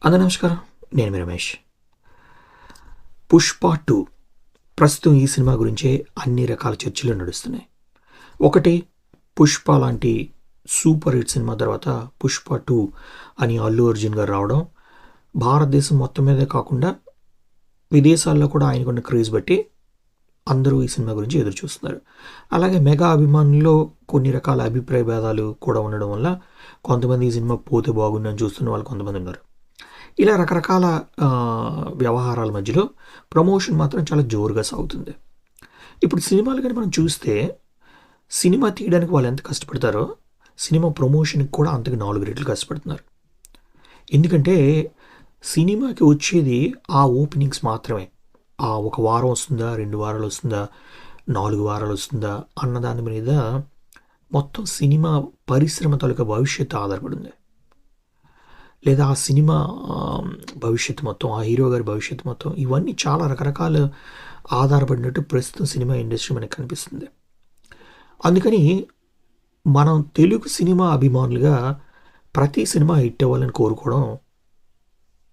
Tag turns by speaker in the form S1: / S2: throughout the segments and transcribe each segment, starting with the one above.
S1: అందరూ నమస్కారం. నేను మీ రమేష్. 'పుష్ప 2' ప్రస్తుతం ఈ సినిమా గురించే అన్ని రకాల చర్చలు నడుస్తున్నాయి. ఒకటి, 'పుష్ప' లాంటి సూపర్ హిట్ సినిమా తర్వాత 'పుష్ప 2' అని అల్లు అర్జున్ గారు రావడం, భారతదేశం మొత్తం మీదే కాకుండా విదేశాల్లో కూడా ఆయనకున్న క్రేజ్ బట్టి అందరూ ఈ సినిమా గురించి ఎదురు చూస్తున్నారు. అలాగే మెగా అభిమానుల్లో కొన్ని రకాల అభిప్రాయ భేదాలు కూడా ఉండడం వల్ల కొంతమంది ఈ సినిమా పోతే బాగుందని చూస్తున్న వాళ్ళు కొంతమంది ఉన్నారు. ఇలా రకరకాల వ్యవహారాల మధ్యలో ప్రమోషన్ మాత్రం చాలా జోరుగా సాగుతుంది. ఇప్పుడు సినిమాలు కానీ మనం చూస్తే సినిమా తీయడానికి వాళ్ళు ఎంత కష్టపడతారో సినిమా ప్రమోషన్కి కూడా అంతకు 4 రెట్లు కష్టపడుతున్నారు. ఎందుకంటే సినిమాకి వచ్చేది ఆ ఓపెనింగ్స్ మాత్రమే. ఆ 1 వారం వస్తుందా, 2 వారాలు వస్తుందా, 4 వారాలు వస్తుందా అన్న దాని మీద మొత్తం సినిమా పరిశ్రమ తాలూకా భవిష్యత్తు ఆధారపడింది. లేదా ఆ సినిమా భవిష్యత్తు మొత్తం, ఆ హీరో గారి భవిష్యత్తు మొత్తం, ఇవన్నీ చాలా రకరకాల ఆధారపడినట్టు ప్రస్తుతం సినిమా ఇండస్ట్రీ మనకు కనిపిస్తుంది. అందుకని మనం తెలుగు సినిమా అభిమానులుగా ప్రతి సినిమా హిట్ అవ్వాలని కోరుకోవడం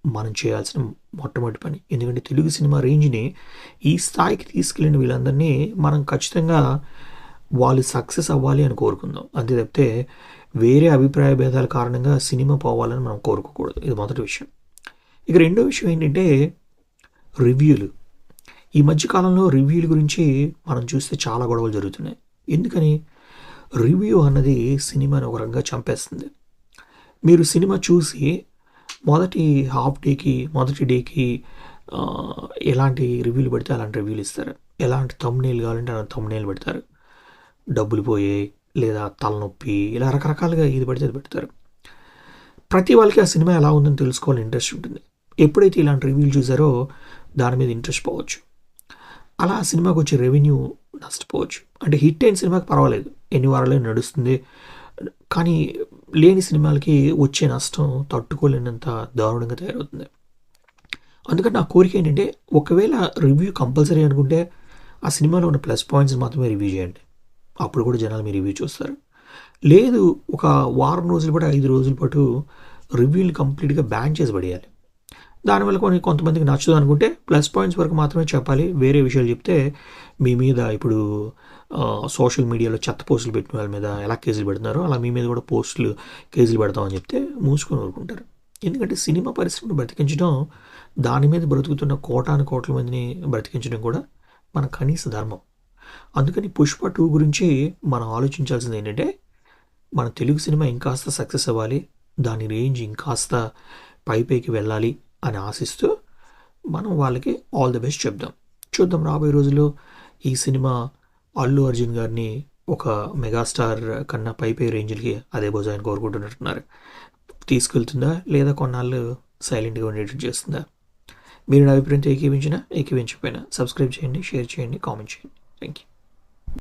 S1: మనం చేయాల్సిన మొట్టమొదటి పని. ఎందుకంటే తెలుగు సినిమా రేంజ్ని ఈ స్థాయికి తీసుకెళ్ళిన వీళ్ళందరినీ మనం ఖచ్చితంగా వాళ్ళు సక్సెస్ అవ్వాలి అని కోరుకుందాం. అంతే తప్పితే వేరే అభిప్రాయ భేదాల కారణంగా సినిమా పోవాలని మనం కోరుకోకూడదు. ఇది మొదటి విషయం. ఇక రెండో విషయం ఏంటంటే రివ్యూలు. ఈ మధ్యకాలంలో రివ్యూల గురించి మనం చూస్తే చాలా గొడవలు జరుగుతున్నాయి. ఎందుకని? రివ్యూ అన్నది సినిమాని ఒక రకంగా చంపేస్తుంది. మీరు సినిమా చూసి మొదటి డేకి ఎలాంటి రివ్యూలు పెడితే అలాంటి రివ్యూలు ఇస్తారు. ఎలాంటి థంబ్నెయిల్ కావాలంటే అలాంటి థంబ్నెయిల్ పెడతారు. డబ్బులు పోయాయి లేదా తలనొప్పి, ఇలా రకరకాలుగా ఇది పడితే అది పెడతారు. ప్రతి వాళ్ళకి ఆ సినిమా ఎలా ఉందని తెలుసుకోవాలని ఇంట్రెస్ట్ ఉంటుంది. ఎప్పుడైతే ఇలాంటి రివ్యూలు చూసారో దాని మీద ఇంట్రెస్ట్ పోవచ్చు. అలా ఆ సినిమాకి వచ్చే రెవెన్యూ నష్టపోవచ్చు. అంటే హిట్ అయిన సినిమాకి పర్వాలేదు, ఎన్ని వారాలు నడుస్తుంది. కానీ లేని సినిమాలకి వచ్చే నష్టం తట్టుకోలేనంత దారుణంగా తయారవుతుంది. అందుకని నా కోరిక ఏంటంటే, ఒకవేళ రివ్యూ కంపల్సరీ అనుకుంటే ఆ సినిమాలో ఉన్న ప్లస్ పాయింట్స్ మాత్రమే రివ్యూ చేయండి. అప్పుడు కూడా జనాలు మీ రివ్యూ చూస్తారు. లేదు, ఒక వారం రోజుల పాటు 5 రోజుల పాటు రివ్యూని కంప్లీట్గా బ్యాన్ చేసి పడేయాలి. దానివల్ల కొంతమందికి నచ్చదు అనుకుంటే ప్లస్ పాయింట్స్ వరకు మాత్రమే చెప్పాలి. వేరే విషయాలు చెప్తే మీ మీద ఇప్పుడు సోషల్ మీడియాలో చెత్త పోస్టులు పెట్టిన వాళ్ళ మీద ఎలా కేసులు పెడుతున్నారో అలా మీ మీద కూడా కేసులు పెడతామని చెప్తే మూసుకొని ఊరుకుంటారు. ఎందుకంటే సినిమా పరిశ్రమను బ్రతికించడం, దాని మీద బ్రతుకుతున్న కోట్ల మందిని బ్రతికించడం కూడా మన కనీస ధర్మం. అందుకని 'పుష్ప 2' గురించి మనం ఆలోచించాల్సింది ఏంటంటే, మన తెలుగు సినిమా ఇంకాస్త సక్సెస్ అవ్వాలి, దాని రేంజ్ ఇంకాస్త పైకి వెళ్ళాలి అని ఆశిస్తూ మనం వాళ్ళకి ఆల్ ది బెస్ట్ చెప్దాం. చూద్దాం రాబోయే రోజుల్లో ఈ సినిమా అల్లు అర్జున్ గారిని ఒక మెగాస్టార్ కన్నా పై రేంజ్లకి అదే భుజాన్ని కోరుకుంటున్నట్టున్నారు. తీసుకెళ్తుందా లేదా కొన్నాళ్ళు సైలెంట్గా ఉండేటట్టు చేస్తుందా? మీరు నా అభిప్రాయంతో ఏకీవించకపోయినా సబ్స్క్రైబ్ చేయండి, షేర్ చేయండి, కామెంట్ చేయండి. Thank you.